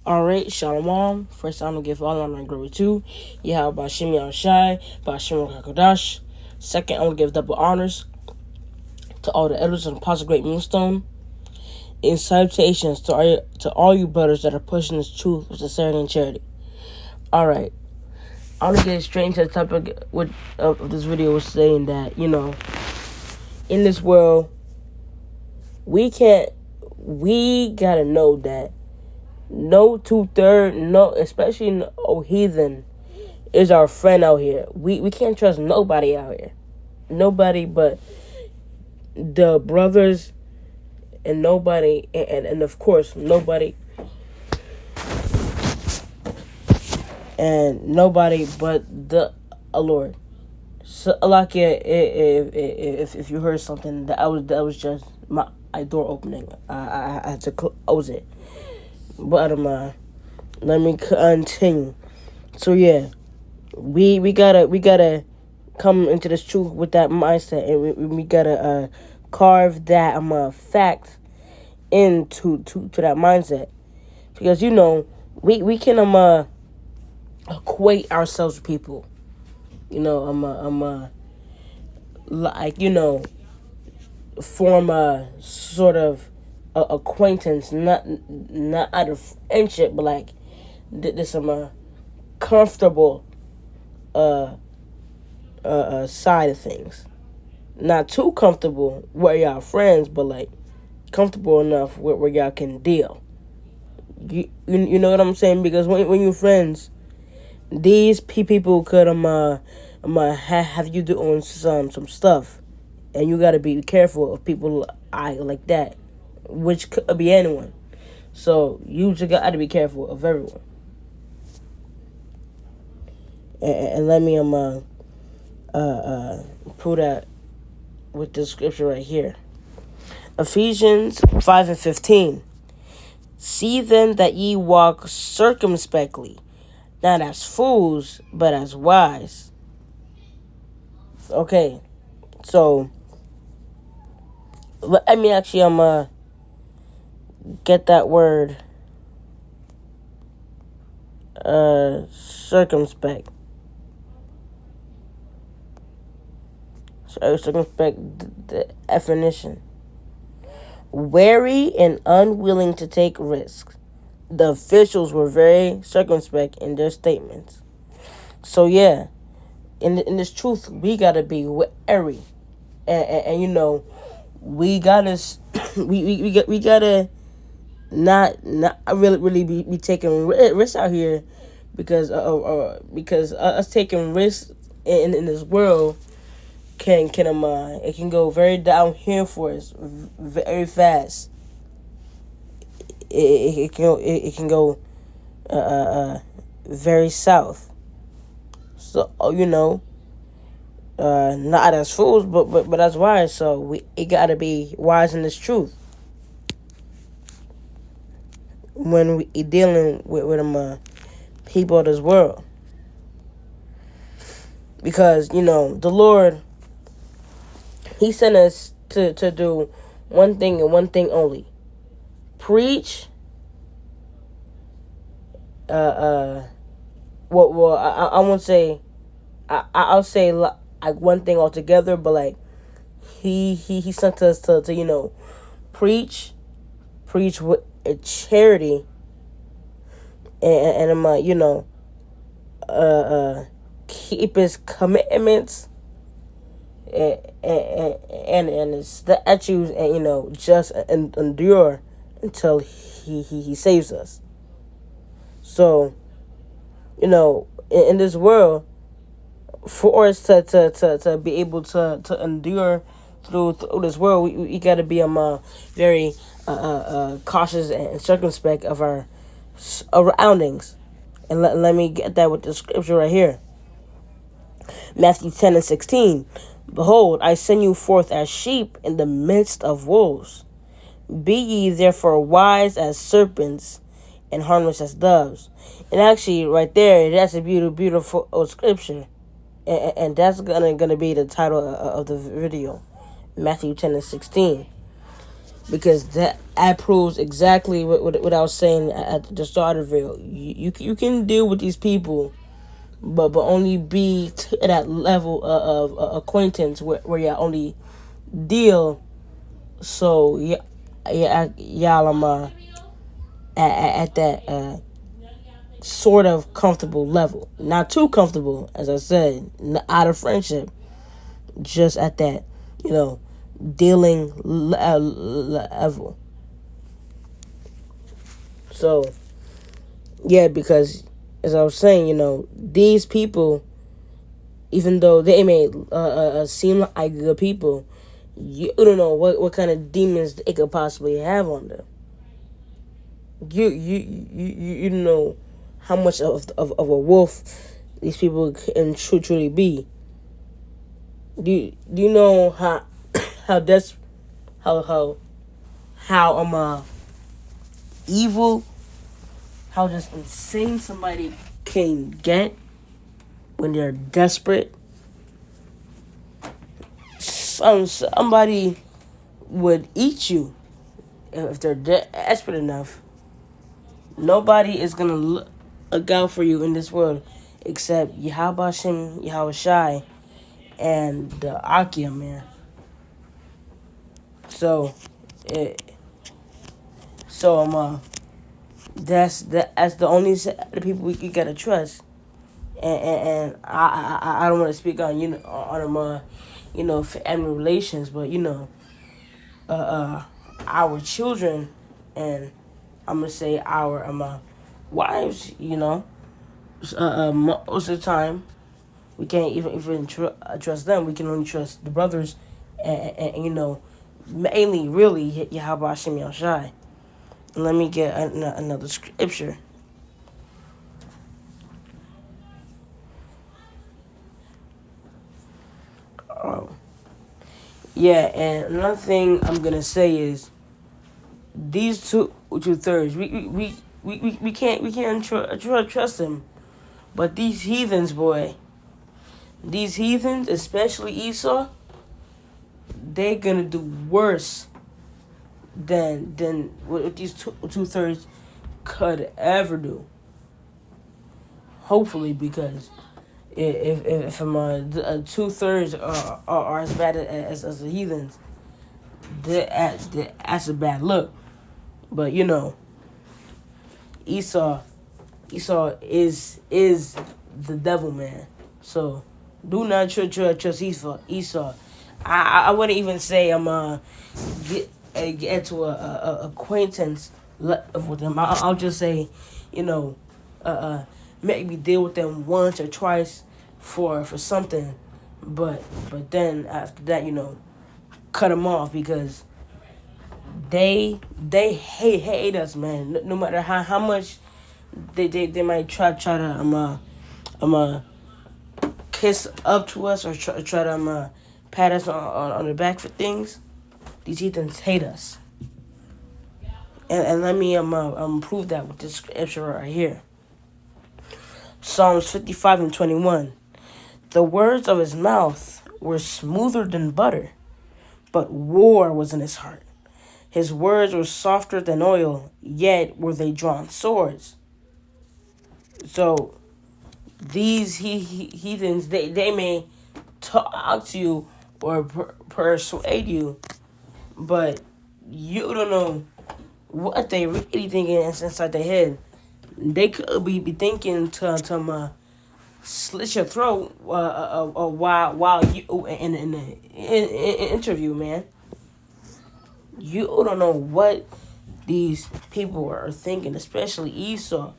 Alright, Shalom. First, I'm going to give all honor and glory to Yahweh Bashim Yahushai, Bashim HaKadosh. Second, I'm going to give double honors to all the elders of the Apostle Great Moonstone. And salutations to all you brothers that are pushing this truth with sincerity and charity. Alright, I'm going to get straight into the topic of this video, was saying that, in this world, we gotta know that no two-third, no, especially no heathen, is our friend out here. We can't trust nobody out here. Nobody but the brothers and nobody, and of course, nobody but the Lord. So, like, if you heard something, that was just my door opening. I had to close it. But let me continue. So yeah, we gotta come into this truth with that mindset, and we gotta carve that fact into that mindset, because we can equate ourselves with people. Form a sort of acquaintance, not out of friendship, but like this comfortable side of things. Not too comfortable where y'all friends, but like comfortable enough where y'all can deal. You know what I'm saying? Because when you're friends, these people could have you doing some stuff, and you gotta be careful of people like that, which could be anyone. So you just got to be careful of everyone. And let me prove that with this scripture right here. Ephesians 5:15. See then that ye walk circumspectly, not as fools, but as wise. Okay, so let me actually get that word circumspect. Circumspect, the definition: wary and unwilling to take risks. The officials were very circumspect in their statements. So yeah, in this truth, we gotta be wary, and we gotta we gotta not really be taking risks out here, because us taking risks in this world can it can go very downhill for us very fast. It can go very south. So not as fools, but as wise. So we gotta be wise in this truth when we dealing with people of this world, because the Lord, He sent us to do one thing and one thing only: preach. I won't say. I'll say like one thing altogether, but like he sent us to preach with charity, and keep His commitments and His statutes, and just endure until he saves us. So in this world, for us to be able to endure through this world, we got to be very cautious and circumspect of our surroundings. And let me get that with the scripture right here. Matthew 10:16. Behold, I send you forth as sheep in the midst of wolves. Be ye therefore wise as serpents and harmless as doves. And actually, right there, that's a beautiful scripture. And that's gonna be the title of the video. Matthew 10:16. because that proves exactly what I was saying at the start of it. You can deal with these people, but only be to that level of acquaintance where you only deal. So y'all at that sort of comfortable level, not too comfortable, as I said, out of friendship, just at that, you know, dealing level. So yeah, because as I was saying, these people, even though they may seem like good people, you don't know what kind of demons they could possibly have on them. You don't know how much of a wolf these people can truly be. Do you know how that's how evil, how just insane somebody can get when they're desperate? Somebody would eat you if they're desperate enough. Nobody is gonna look out for you in this world except Yahweh Shem, Yahweh Shai, and the Akia, man. So, it, that's the only set of people we gotta trust. And I don't want to speak on family relations, but uh, uh our children, and I'm gonna say our wives, most of the time we can't even trust them. We can only trust the brothers, and mainly really Yahweh Hashem Yahushai. Let me get another scripture. Oh, yeah, and another thing I'm gonna say is these two thirds. We can't trust them. But these heathens, boy, these heathens, especially Esau, they're gonna do worse than what these two thirds could ever do. Hopefully, because if I'm 2/3 are as bad as the heathens, that's a bad look. But Esau Esau is the devil, man. So do not trust Esau. I wouldn't even say I'm get to a acquaintance with them. I'll just say, you know, maybe deal with them once or twice for something, but then after that, cut them off because they hate us, man. No matter how much they might try to kiss up to us or try to pat us on the back for things. These heathens hate us, and let me prove that with this scripture right here. Psalms 55:21. The words of his mouth were smoother than butter, but war was in his heart. His words were softer than oil, yet were they drawn swords. So these heathens, they may talk to you or persuade you, but you don't know what they really thinking inside their head. They could be thinking to slit your throat while you in the interview, man. You don't know what these people are thinking, especially Esau.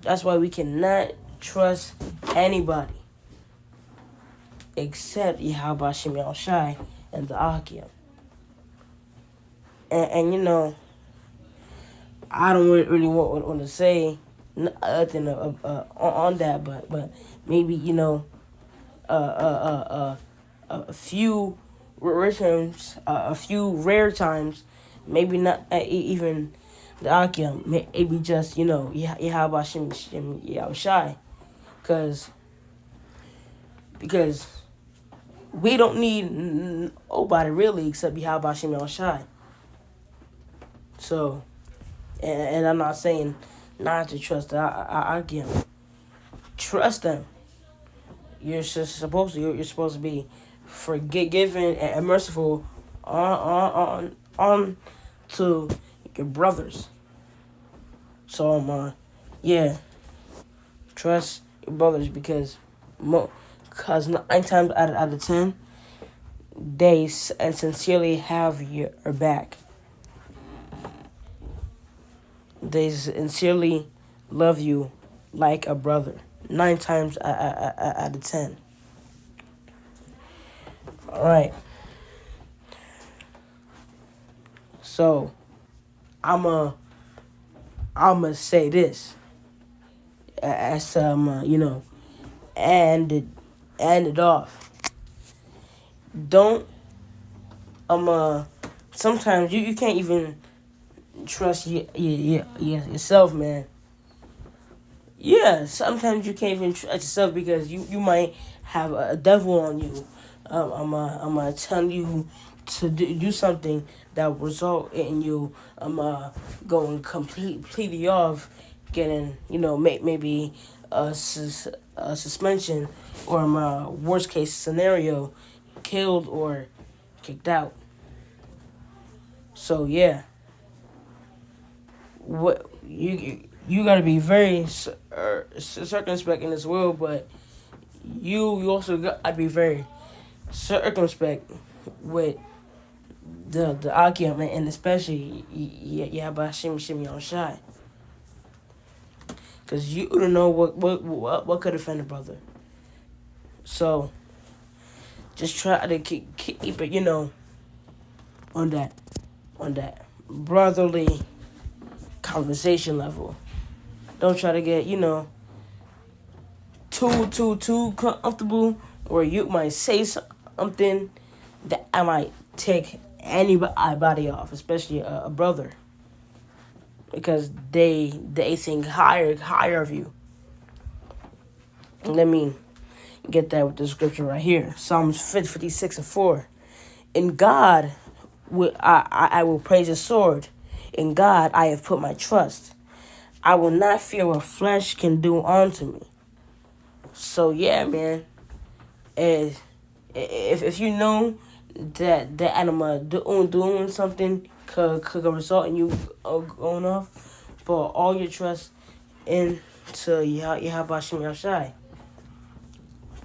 That's why we cannot trust anybody except Yahweh Shem Shai and the Akim. And I don't really want to say nothing on that, but maybe a few rare times, maybe not even the Akim, maybe just Yahweh Shem Shai, because we don't need nobody really except Yahweh Shem Shai. So, and I'm not saying not to trust again. Trust them. You're supposed to be forgiving and merciful on to your brothers. So yeah, trust your brothers because 9 times out of 10 they and sincerely have your back. They sincerely love you like a brother. 9 times out of 10. All right. So, I'ma say this as and it off. Don't sometimes you can't even trust yourself, man. Yeah, sometimes you can't even trust yourself because you might have a devil on you. I'm telling you to do something that will result in you going completely off, getting maybe a suspension or worst case scenario, killed or kicked out. So yeah, what you gotta be very circumspect in this world, but you also gotta be very circumspect with the argument, and especially about Shimmy on Shy, because you don't know what could offend a brother. So just try to keep it, on that brotherly conversation level. Don't try to get too comfortable, or you might say something that I might take anybody off, especially a brother, because they think higher of you. Let me get that with the scripture right here. Psalms 56:4. In God I will praise His sword. In God I have put my trust. I will not fear what flesh can do unto me. So yeah, man. If you know that animal doing something could result in you going off, but all your trust into Yahweh Shem Yahshai.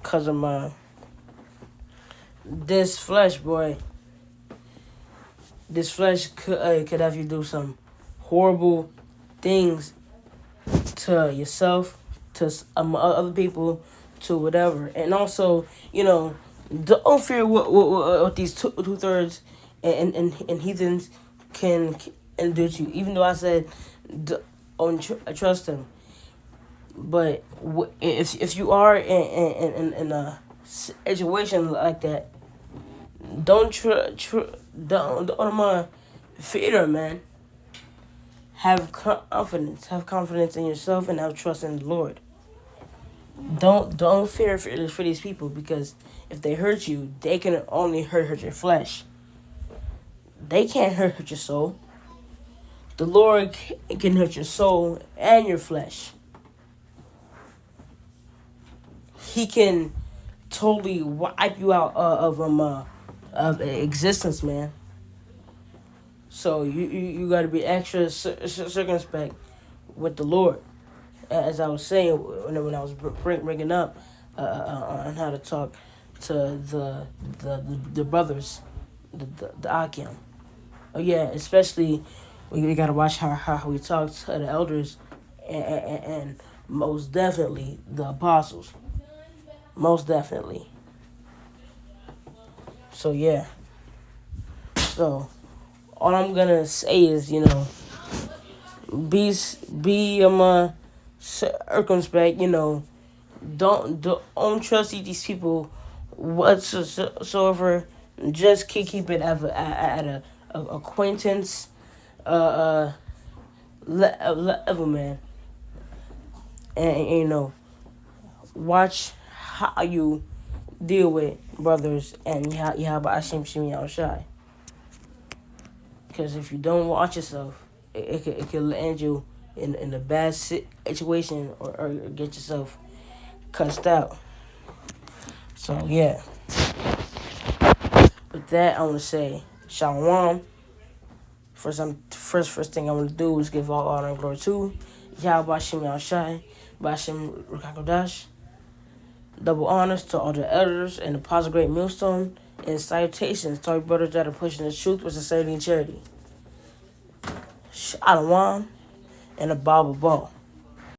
Cause of this flesh, boy. This flesh could have you do some horrible things to yourself, to other people, to whatever. And also, don't fear what these two-thirds and heathens can do to you. Even though I said don't trust them, but if you are in a situation like that, don't fear them, man. Have confidence in yourself, and have trust in the Lord. Don't fear for these people, because if they hurt you, they can only hurt your flesh. They can't hurt your soul. The Lord can hurt your soul and your flesh. He can totally wipe you out of existence, man. So you got to be extra circumspect with the Lord, as I was saying when I was bringing up on how to talk to the brothers, the Akim. Oh yeah, especially we got to watch how we talk to the elders, and most definitely the apostles. Most definitely. So yeah. So all I'm gonna say is, be circumspect. Don't trust these people whatsoever. Just keep it at a acquaintance level, man. And watch how you deal with brothers and Yahweh Hashem Shem Yahushai. Because if you don't watch yourself, it could land you in a bad situation or get yourself cussed out. So yeah, with that I want to say Shalom. First thing I want to do is give all honor and glory to Yahweh Shem Yahushai, Bashem Rukakodash. Double honors to all the elders and the Apostle Great Millstone, and salutations to our brothers that are pushing the truth with sincerity and charity. Shalom and a Bible ball.